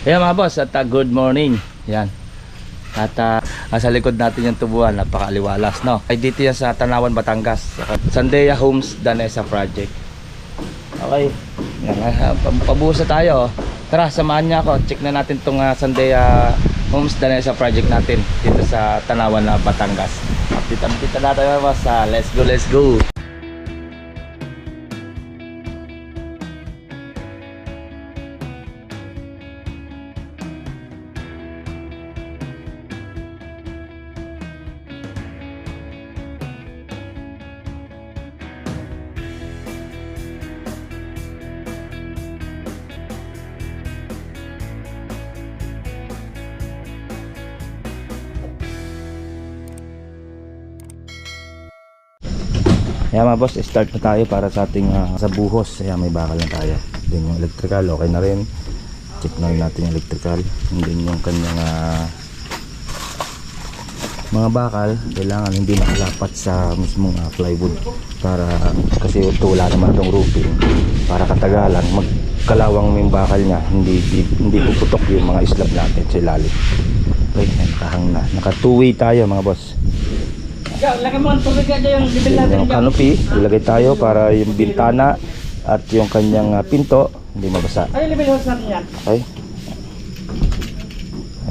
Ayan mga boss, at good morning. Yan. At sa likod natin yung tubuan, napakaliwalas, no? Ay dito yan sa Tanawan, Batangas. Sandeya Homes Danesa Project. Okay. Yan, pabuhos na tayo. Tara, samahan niya ako. Check na natin itong Sandeya Homes Danesa Project natin dito sa Tanawan, Batangas. Update natin mga boss. Let's go, let's go. Ayan mga boss, start na tayo para sa ating sa buhos. Ayan, may bakal na tayo. Then yung electrical, okay na rin. Check na rin natin yung electrical. And then yung kanyang mga bakal, kailangan hindi nakalapat sa mismong plywood. Para, kasi wala naman itong roofing. Para katagalan, magkalawang yung bakal niya. Hindi puputok yung mga slab natin sa ilalim. Okay, nakahang na. Naka two-way tayo mga boss. Lagay mo ang tubig yung libil natin. Yung canopy, ilagay tayo para yung bintana at yung kanyang pinto hindi mabasa. Ay, libil hose natin yan. Okay.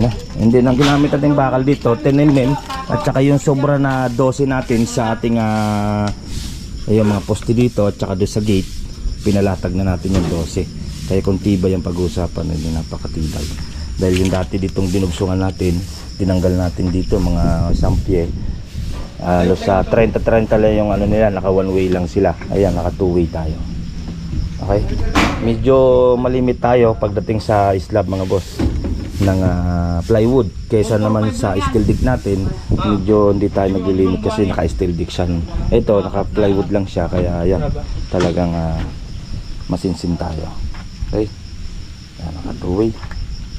Ano? Hindi nang ginamit natin bakal dito, 10mm at saka yung sobra na 12 natin sa ating yung mga poste dito at saka doon sa gate, pinalatag na natin yung 12. Kaya kung tibay yung pag-uusapan, hindi napakatibay. Dahil yung dati ditong dinubsungan natin, tinanggal natin dito mga sampye. Sa 30-30 lang yung ano nila, naka one way lang sila. Ayan, naka two way tayo. Okay, medyo malimit tayo pagdating sa slab mga boss ng plywood kaysa naman sa steel dig natin. Medyo hindi tayo naglilimit kasi naka steel dig siya. Ito naka plywood lang siya, kaya ayan, talagang masinsin tayo. Okay, ayan, naka two way.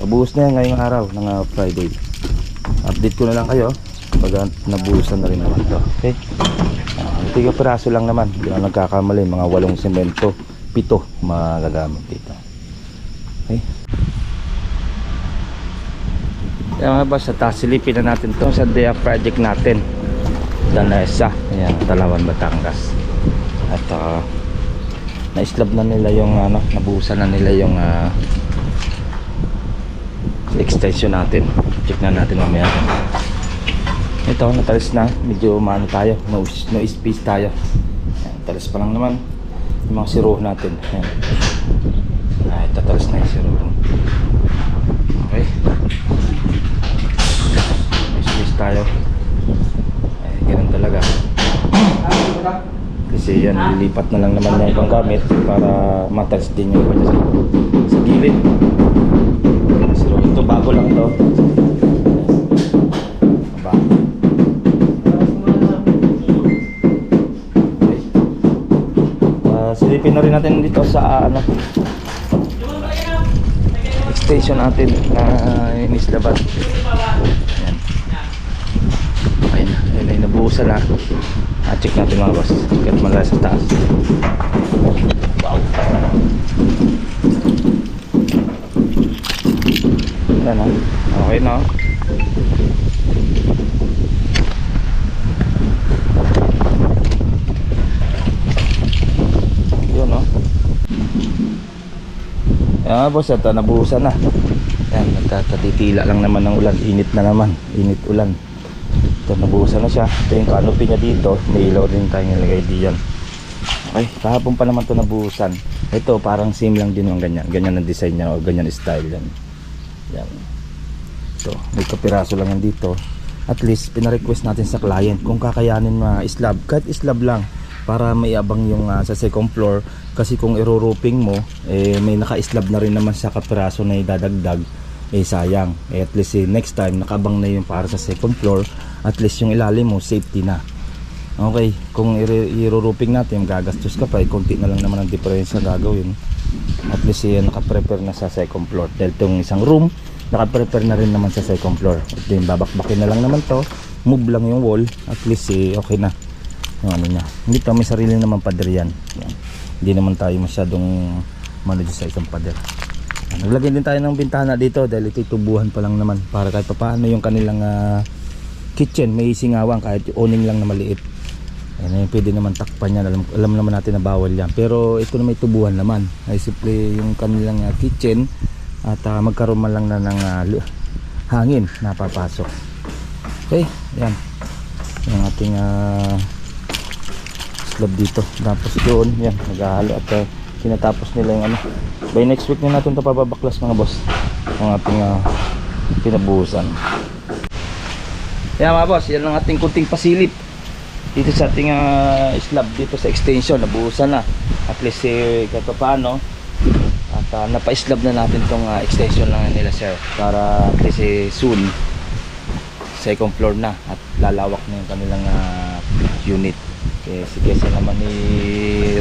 Pabuhos na yan ngayong araw ng Friday. Update ko na lang kayo pag nabuhusan na rin naman to. Okay, tiga piraso lang naman, hindi ako nagkakamali. Mga 8 semento, 7 magagamit dito. Okay, kaya mga boss, silipin na natin to sa Sandeya project natin, Danesa. Ayan, Tanawan, Batangas. At na-slab na nila yung nabuhusan na nila yung extension natin. Check na natin mamaya. Ito, natalis na. Medyo maano tayo, no space tayo. Ayan, talis pa lang naman yung mga siro natin. Ayan. Ito, talis na yung siro. Okay, no space tayo. Ay, ganun talaga. Kasi yan, lilipat na lang naman yung panggamit para matalis din yung iba sa gilid. Siro ito, bago lang to. Silipin na rin natin dito sa extension natin na inislaban. Ayan. Okay na, ayun ay nabuhusan na. Check natin mga boss, kahit malala sa taas. Wow, yan na, okay na. Ayan boss, ito nabuhusan na. Ayan, nagkatitila lang naman ng ulan. Init na naman, init ulan. Ito nabuhusan na siya. Ito yung canopy niya dito. May ilaw din tayo nilagay diyan. Okay, kahapon pa naman ito nabuhusan. Ito parang same lang din yung ganyan. Ganyan ang design niya o ganyan style yan. Yan. Ito, may kapiraso lang yan dito. At least pina-request natin sa client kung kakayanin slab, kahit slab lang, para may abang yung sa second floor. Kasi kung i-roofing mo, may naka-slab na rin naman sa kapiraso na idadagdag, sayang. At least next time nakabang na yung para sa second floor, at least yung ilalim mo safety na. Okay, kung i-roofing natin, gagastos ka pa, konti na lang naman ang diferensya gagawin. At least naka-prepare na sa second floor. Dahil itong isang room, naka-prepare na rin naman sa second floor. At then babakbakin na lang naman to, move lang yung wall, at least okay na yung ano niya. Hindi may sarili naman pader yan. Yan. Hindi naman tayo masyadong manage sa isang pader. Naglagay din tayo ng bintana dito dahil ito'y tubuhan pa lang naman para kahit paano yung kanilang kitchen may singawan kahit owning lang na maliit. Ayun, pwede naman takpan yan. Alam naman natin na bawal yan. Pero ito na may tubuhan naman. Ay simple yung kanilang kitchen at magkaroon man lang na ng hangin na papasok. Okay, yan. Yung ating slab dito. Tapos doon, yan, naghahalo at sinatapos nila yung ano. By next week na natin ito papabaklas mga boss. Yung ating pinabuhusan. Yan mga boss, yan ang ating kunting pasilip dito sa ating slab dito sa extension. Nabuhusan na. At least kahit pa paano at napa-slab na natin tong extension lang nila sir. Para at least soon second floor na at lalawak na yung kanilang unit. Kasi naman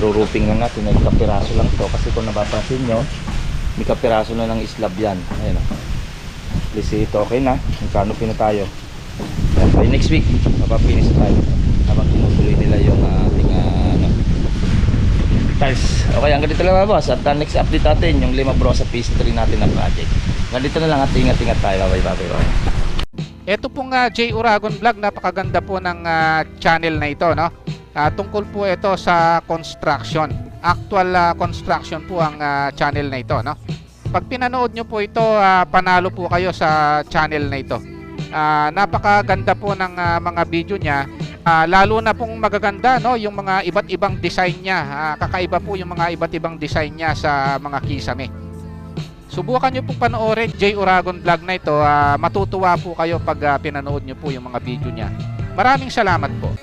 ruruping lang natin, may kapiraso lang to kasi kung napapansin nyo may kapiraso na ng slab yan. Ayun, at least ito okay na, magkano pina tayo. By next week mapapinis tayo habang tinutuloy nila yung ating tiles. Okay, hanggang dito lang mga boss at next update natin yung Lima Bro sa phase 3 natin na project. Hanggang dito na lang at ingat-ingat tayo. Bye bye. Ito pong J. Uragon Vlog, napakaganda po ng channel na ito, no? Tungkol po ito sa construction. Actual construction po ang channel na ito, no? Pag pinanood nyo po ito, panalo po kayo sa channel na ito. Napakaganda po ng mga video niya. Lalo na pong magaganda, no, yung mga iba't ibang design niya. Kakaiba po yung mga iba't ibang design niya sa mga kisame. Subukan nyo pong panoorin J. Uragon Vlog na ito. Matutuwa po kayo pag pinanood nyo po yung mga video niya. Maraming salamat po.